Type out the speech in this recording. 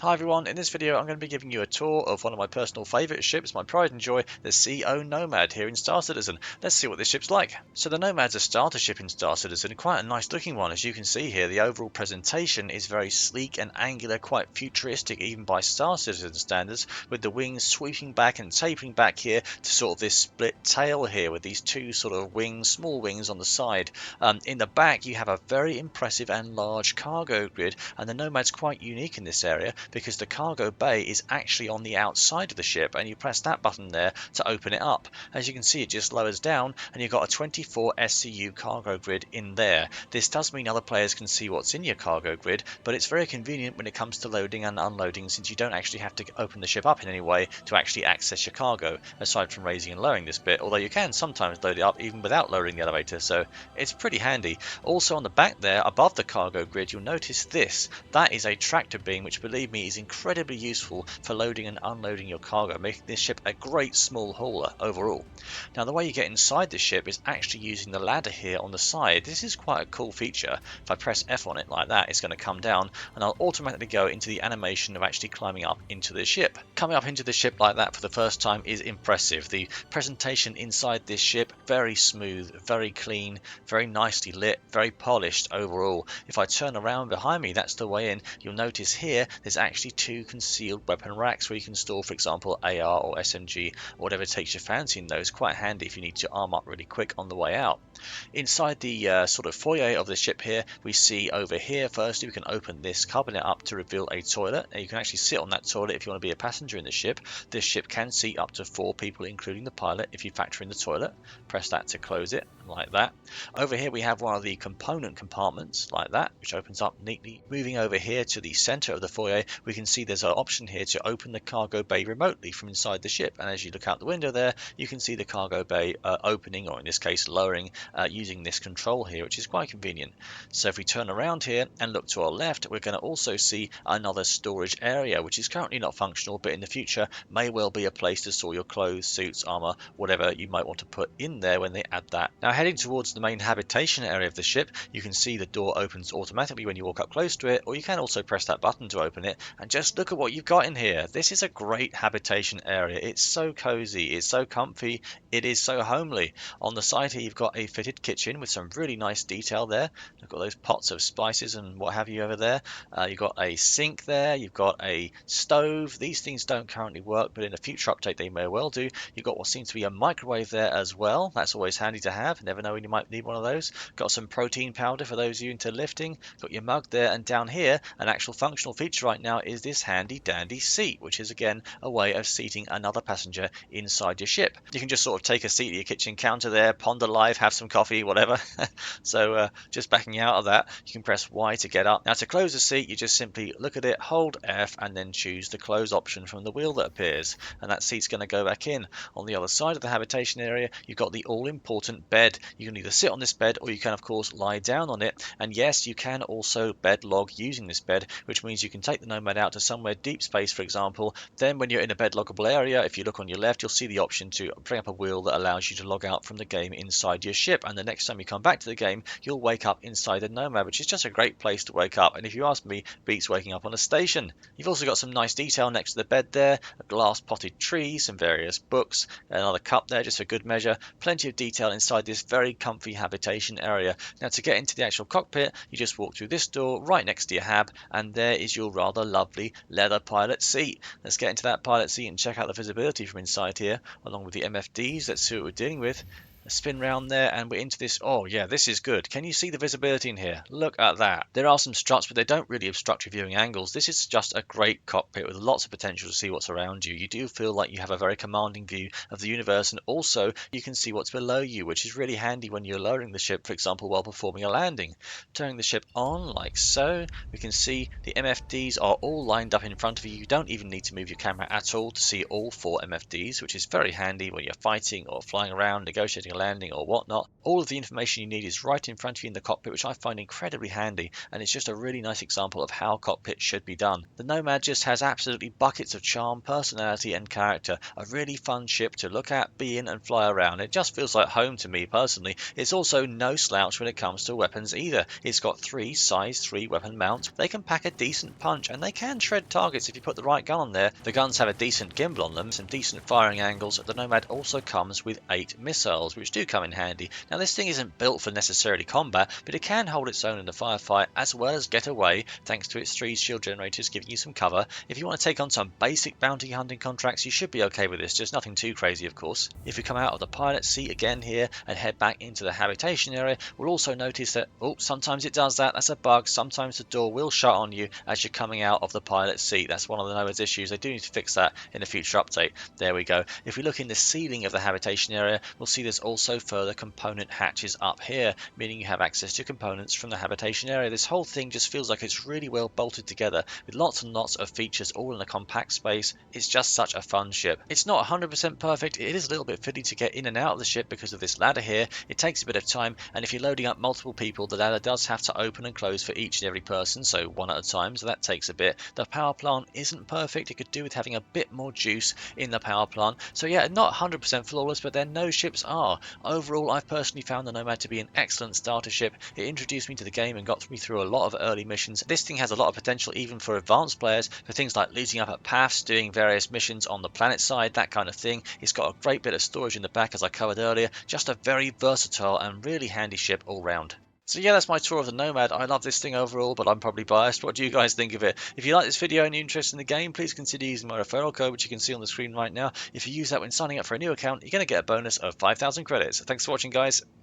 Hi everyone, in this video I'm going to be giving you a tour of one of my personal favourite ships, my pride and joy, the CO Nomad here in Star Citizen. Let's see what this ship's like. So the Nomad's a starter ship in Star Citizen, quite a nice looking one. As you can see here, the overall presentation is very sleek and angular, quite futuristic even by Star Citizen standards, with the wings sweeping back and tapering back here to sort of this split tail here with these two sort of wings, small wings on the side. In the back you have a very impressive and large cargo grid, and the Nomad's quite unique in this area because the cargo bay is actually on the outside of the ship, and you press that button there to open it up. As you can see, it just lowers down and you've got a 24 SCU cargo grid in there. This does mean other players can see what's in your cargo grid, but it's very convenient when it comes to loading and unloading, since you don't actually have to open the ship up in any way to actually access your cargo, aside from raising and lowering this bit, although you can sometimes load it up even without lowering the elevator, so it's pretty handy. Also on the back there, above the cargo grid, you'll notice this. That is a tractor beam, which, believe me, is incredibly useful for loading and unloading your cargo, making this ship a great small hauler overall. Now, the way you get inside the ship is actually using the ladder here on the side. This is quite a cool feature. If I press F on it like that, it's going to come down and I'll automatically go into the animation of actually climbing up into the ship. Coming up into the ship like that for the first time is impressive. The presentation inside this ship, very smooth, very clean, very nicely lit, very polished overall. If I turn around behind me, that's the way in. You'll notice here there's actually two concealed weapon racks where you can store, for example, AR or SMG, or whatever takes your fancy in those. Quite handy if you need to arm up really quick on the way out. Inside the sort of foyer of the ship here, we see over here, firstly, we can open this cabinet up to reveal a toilet. Now, you can actually sit on that toilet if you want to be a passenger in the ship. This ship can seat up to 4 people, including the pilot, if you factor in the toilet. Press that to close it, like that. Over here we have one of the component compartments, like that, which opens up neatly. Moving over here to the center of the foyer, we can see there's an option here to open the cargo bay remotely from inside the ship, and as you look out the window there, you can see the cargo bay opening, or in this case lowering, using this control here, which is quite convenient. So if we turn around here and look to our left, we're going to also see another storage area, which is currently not functional, but in the future may well be a place to store your clothes, suits, armor, whatever you might want to put in there when they add that. Now, heading towards the main habitation area of the ship, you can see the door opens automatically when you walk up close to it, or you can also press that button to open it, and just look at what you've got in here. This is a great habitation area. It's so cozy, it's so comfy, it is so homely. On the side here, you've got a fitted kitchen with some really nice detail there. You've got those pots of spices and what have you over there. You've got a sink there, you've got a stove. These things don't currently work, but in a future update they may well do. You've got what seems to be a microwave there as well. That's always handy to have. Never know when you might need one of those. Got some protein powder for those of you into lifting. Got your mug there, and down here, an actual functional feature right now is this handy dandy seat, which is again a way of seating another passenger inside your ship. You can just sort of take a seat at your kitchen counter there, ponder life, have some coffee, whatever. So just backing out of that, you can press Y to get up. Now, to close the seat, you just simply look at it, hold F, and then choose the close option from the wheel that appears, and that seat's going to go back in. On the other side of the habitation area, you've got the all-important bed. You can either sit on this bed, or you can of course lie down on it, and yes, you can also bed log using this bed, which means you can take the Nomad out to somewhere deep space, for example. Then when you're in a bed loggable area, if you look on your left, you'll see the option to bring up a wheel that allows you to log out from the game inside your ship, and the next time you come back to the game, you'll wake up inside the Nomad, which is just a great place to wake up, and if you ask me, beats waking up on a station. You've also got some nice detail next to the bed there, a glass potted tree, some various books, another cup there just for good measure. Plenty of detail inside this very comfy habitation area. Now, to get into the actual cockpit, you just walk through this door right next to your hab, and there is your rather lovely leather pilot seat. Let's get into that pilot seat and check out the visibility from inside here, along with the MFDs. Let's see what we're dealing with. A spin round there, and we're into this. Oh yeah, this is good. Can you see the visibility in here? Look at that. There are some struts, but they don't really obstruct your viewing angles. This is just a great cockpit with lots of potential to see what's around you. You do feel like you have a very commanding view of the universe, and also you can see what's below you, which is really handy when you're lowering the ship, for example, while performing a landing. Turning the ship on like so, we can see the MFDs are all lined up in front of you. You don't even need to move your camera at all to see all 4 MFDs, which is very handy when you're fighting or flying around, negotiating a landing or whatnot. All of the information you need is right in front of you in the cockpit, which I find incredibly handy, and it's just a really nice example of how Cockpit should be done. The Nomad just has absolutely buckets of charm, personality, and character. A really fun ship to look at, be in, and fly around. It just feels like home to me personally. It's also no slouch when it comes to weapons either. It's got 3 size 3 weapon mounts. They can pack a decent punch, and they can shred targets if you put the right gun on there. The guns have a decent gimbal on them, some decent firing angles. The Nomad also comes with 8 missiles, which do come in handy. Now this thing isn't built for necessarily combat, but it can hold its own in a firefight as well as get away thanks to its 3 shield generators giving you some cover. If you want to take on some basic bounty hunting contracts, you should be okay with this, just nothing too crazy of course. If you come out of the pilot seat again here and head back into the habitation area, we'll also notice that, sometimes it does that, that's a bug, sometimes the door will shut on you as you're coming out of the pilot seat. That's one of the Nomad's issues. They do need to fix that in a future update. There we go. If we look in the ceiling of the habitation area, we'll see there's also further component hatches up here, meaning you have access to components from the habitation area. This whole thing just feels like it's really well bolted together with lots and lots of features all in a compact space. It's just such a fun ship. It's not 100% perfect. It is a little bit fiddly to get in and out of the ship because of this ladder here. It takes a bit of time, and if you're loading up multiple people, the ladder does have to open and close for each and every person, so one at a time, so that takes a bit. The power plant isn't perfect. It could do with having a bit more juice in the power plant. So yeah, not 100% flawless, but then no ships are. Overall, I've personally found the Nomad to be an excellent starter ship. It introduced me to the game and got me through a lot of early missions. This thing has a lot of potential even for advanced players, for things like looting up at paths, doing various missions on the planet side, that kind of thing. It's got a great bit of storage in the back, as I covered earlier. Just a very versatile and really handy ship all round. So yeah, that's my tour of the Nomad. I love this thing overall, but I'm probably biased. What do you guys think of it? If you like this video and you're interested in the game, please consider using my referral code, which you can see on the screen right now. If you use that when signing up for a new account, you're going to get a bonus of 5,000 credits. Thanks for watching, guys.